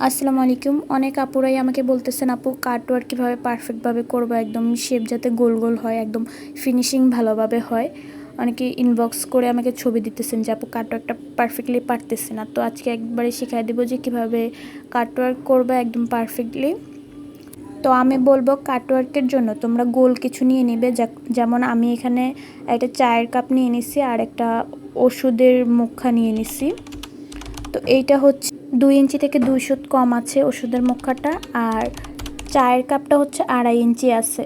আসসালামু আলাইকুম। অনেক আপুরাই আমাকে বলতেছেন, আপু কাটওয়ার্ক কীভাবে পারফেক্টভাবে করবো, একদম শেপ যাতে গোল গোল হয়, একদম ফিনিশিং ভালোভাবে হয়। অনেকে ইনবক্স করে আমাকে ছবি দিতেছেন যে আপু কাটওয়ার্কটা পারফেক্টলি পারতেছে না। তো আজকে একবারে শিখাই দেবো যে কীভাবে কাটওয়ার্ক করবে একদম পারফেক্টলি। তো আমি বলবো কাটওয়ার্কের জন্য তোমরা গোল কিছু নিয়ে নিবে, যেমন আমি এখানে একটা চায়ের কাপ নিয়ে নিছি আর একটা ওষুধের মুখা নিয়ে নিছি। তো এইটা হচ্ছে 2 ইঞ্চি থেকে 2 সুত কম আছে ওষুধের মুখাটা, আর চায়ের কাপটা হচ্ছে 2.5 ইঞ্চি আছে।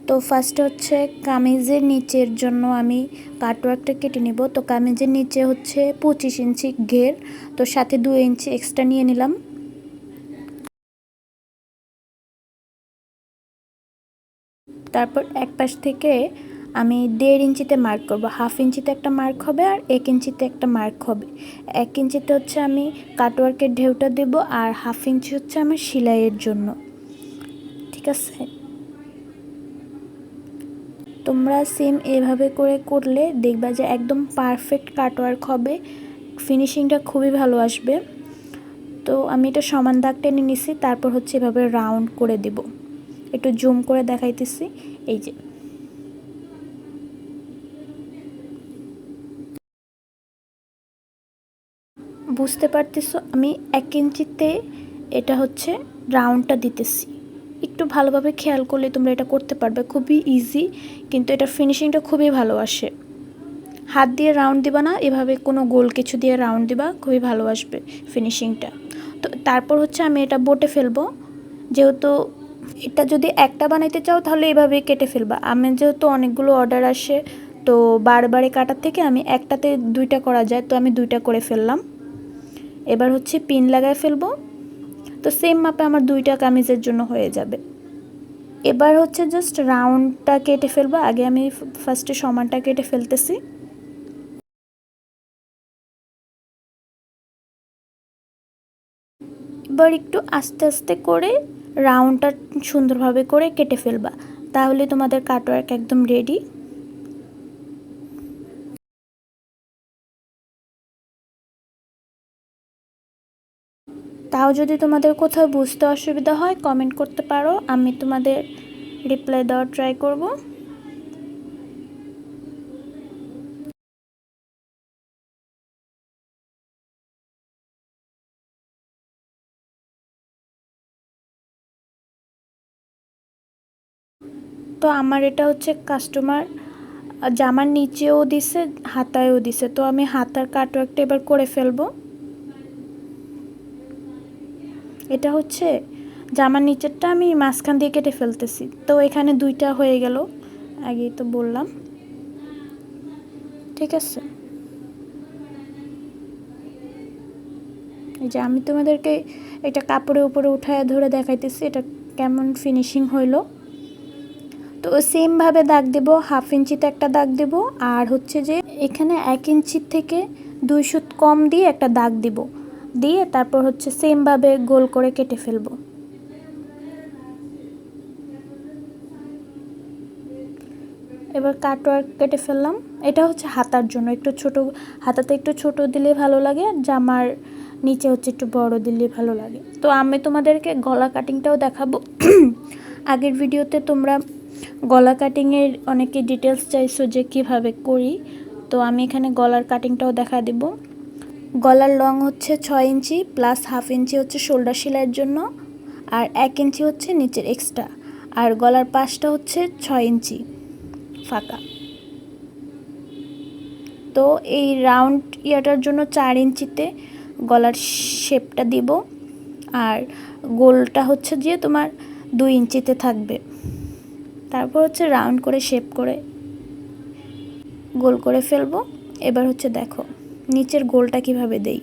তো ফার্স্টে হচ্ছে কামিজের নিচের জন্য আমি কাটওয়ার্কটা কেটে নেব। তো কামিজের নিচে হচ্ছে 25 ইঞ্চি ঘের, তো সাথে 2 ইঞ্চি এক্সট্রা নিয়ে নিলাম। তারপর এক পাশ থেকে আমি 1.5 ইঞ্চিতে মার্ক করব। 1/2 ইঞ্চিতে একটা মার্ক হবে আর 1 ইঞ্চিতে একটা মার্ক হবে। 1 ইঞ্চিতে হচ্ছে আমি কাটওয়ার্কের ঢেউটা দেব, আর 1/2 ইঞ্চি হচ্ছে আমার সেলাইয়ের জন্য। ঠিক আছে, তোমরা সেম এভাবে করে করলে দেখবা যে একদম পারফেক্ট কাটওয়ার্ক হবে, ফিনিশিংটা খুবই ভালো আসবে। তো আমি এটা সমান দাগ টেনে নিছি, তারপর হচ্ছে এভাবে রাউন্ড করে দেব। একটু জুম করে দেখাইতেছি, এই যে বুঝতে পারতেছো আমি 1 ইঞ্চিতে এটা হচ্ছে রাউন্ডটা দিতেছি। একটু ভালোভাবে খেয়াল করলে তোমরা এটা করতে পারবে, খুবই ইজি, কিন্তু এটা ফিনিশিংটা খুবই ভালো আসে। হাত দিয়ে রাউন্ড দিবা না, এভাবে কোনো গোল কিছু দিয়ে রাউন্ড দিবা, খুবই ভালো আসবে ফিনিশিংটা। তো তারপর হচ্ছে আমি এটা বটে ফেলবো। যেহেতু এটা যদি একটা বানাইতে চাও তাহলে এভাবে কেটে ফেলবা। আমি যেহেতু অনেকগুলো অর্ডার আসে, তো বারবারে কাটার থেকে আমি একটাতে 2টা করা যায়, তো আমি 2টা করে ফেললাম। এবার হচ্ছে পিন লাগায় ফেলবো। তো সেম মাপে আমার 2টা কামিজের জন্য হয়ে যাবে। এবার হচ্ছে জাস্ট রাউন্ডটা কেটে ফেলবো। আগে আমি ফার্স্টে সমানটা কেটে ফেলতেছি। এবার একটু আস্তে আস্তে করে রাউন্ডটা সুন্দরভাবে করে কেটে ফেলবা, তাহলে তোমাদের কাটওয়ার্ক একদম রেডি। তাও যদি তোমাদের কোথাও বুঝতে অসুবিধা হয় কমেন্ট করতে পারো, আমি তোমাদের রিপ্লাই দেওয়ার ট্রাই করব। তো আমার এটা হচ্ছে কাস্টমার জামার নিচেও দিছে, হাতায়ও দিছে, তো আমি হাতার কাটওয়ার্কটা এবার করে ফেলবো। এটা হচ্ছে জামার নিচেরটা আমি মাঝখান দিয়ে কেটে ফেলতেছি, তো এখানে 2টা হয়ে গেল, আগেই তো বললাম। ঠিক আছে, এই যে আমি তোমাদেরকে এটা কাপড়ের উপরে উঠায় ধরে দেখাইতেছি এটা কেমন ফিনিশিং হইলো। তো সেমভাবে দাগ দেব, 1/2 ইঞ্চিতে একটা দাগ দেব, আর হচ্ছে যে এখানে 1 ইঞ্চির থেকে 2 সুত কম দিয়ে একটা দাগ দিব, দিয়ে তারপর হচ্ছে সেমভাবে গোল করে কেটে ফেলবো। এবার কাটওয়ার্ক কেটে ফেললাম। এটা হচ্ছে হাতার জন্য, একটু ছোট, হাতাতে একটু ছোট দিলে ভালো লাগে, জামার নিচে হচ্ছে একটু বড় দিলে ভালো লাগে। তো আমি তোমাদেরকে গলা কাটিংটাও দেখাবো। আগের ভিডিওতে তোমরা গলা কাটিংয়ের অনেকে ডিটেলস চাইছো যে কিভাবে করি, তো আমি এখানে গলার কাটিংটাও দেখা দেব। গলার লং হচ্ছে 6 ইঞ্চি প্লাস 1/2 ইঞ্চি হচ্ছে শোল্ডার সেলাইয়ের জন্য, আর 1 ইঞ্চি হচ্ছে নিচের এক্সট্রা, আর গলার পাশটা হচ্ছে 6 ইঞ্চি ফাঁকা। তো এই রাউন্ড ইয়াটার জন্য 4 ইঞ্চিতে গলার শেপটা দিব, আর গোলটা হচ্ছে যে তোমার 2 ইঞ্চিতে থাকবে। তারপর হচ্ছে রাউন্ড করে শেপ করে গোল করে ফেলবো। এবার হচ্ছে দেখো নিচের গোলটা কিভাবে দেই।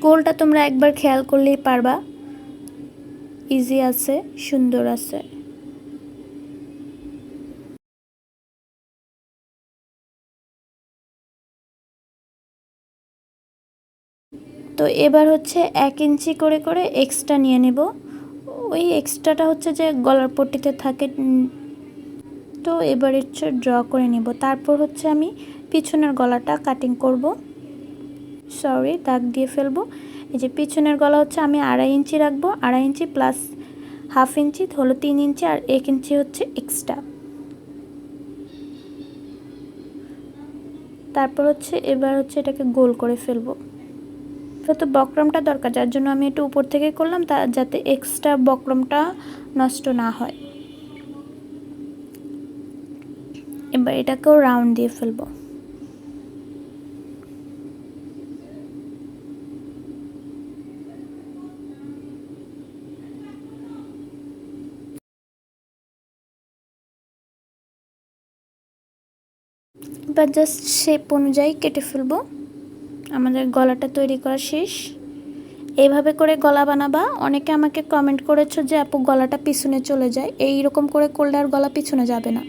গোলটা তোমরা একবার খেয়াল করলেই পারবা, ইজি আছে, সুন্দর আছে। তো এবার হচ্ছে 1 ইঞ্চি করে করে এক্সট্রা নিয়ে নেব। ওই এক্সট্রাটা হচ্ছে যে গলার পট্টিতে থাকে। তো এবার হচ্ছে ড্র করে নেব, তারপর হচ্ছে আমি পিছনের গলাটা কাটিং করব। সরি দাগ দিয়ে ফেলবো। এই যে পিছনের গলা হচ্ছে আমি 2.5 ইঞ্চি রাখবো, 2.5 ইঞ্চি প্লাস 1/2 ইঞ্চি হলো 3 ইঞ্চি, আর 1 ইঞ্চি হচ্ছে এক্সট্রা। তারপর হচ্ছে এবার হচ্ছে এটাকে গোল করে ফেলবো। তো বক্রমটা দরকার, যার জন্য আমি একটু উপর থেকে করলাম, তা যাতে এক্সট্রা বক্রমটা নষ্ট না হয়। এবার এটাকেও রাউন্ড দিয়ে ফেলবো। এবার জাস্ট শেপ অনুযায়ী কেটে ফেলবো। আমাদের গলাটা তৈরি করা শেষ। এইভাবে করে গলা বানাবা। অনেকে আমাকে কমেন্ট করেছো যে আপু গলাটা পিছনে চলে যায়, এই রকম করে করলে আর গলা পিছনে যাবে না।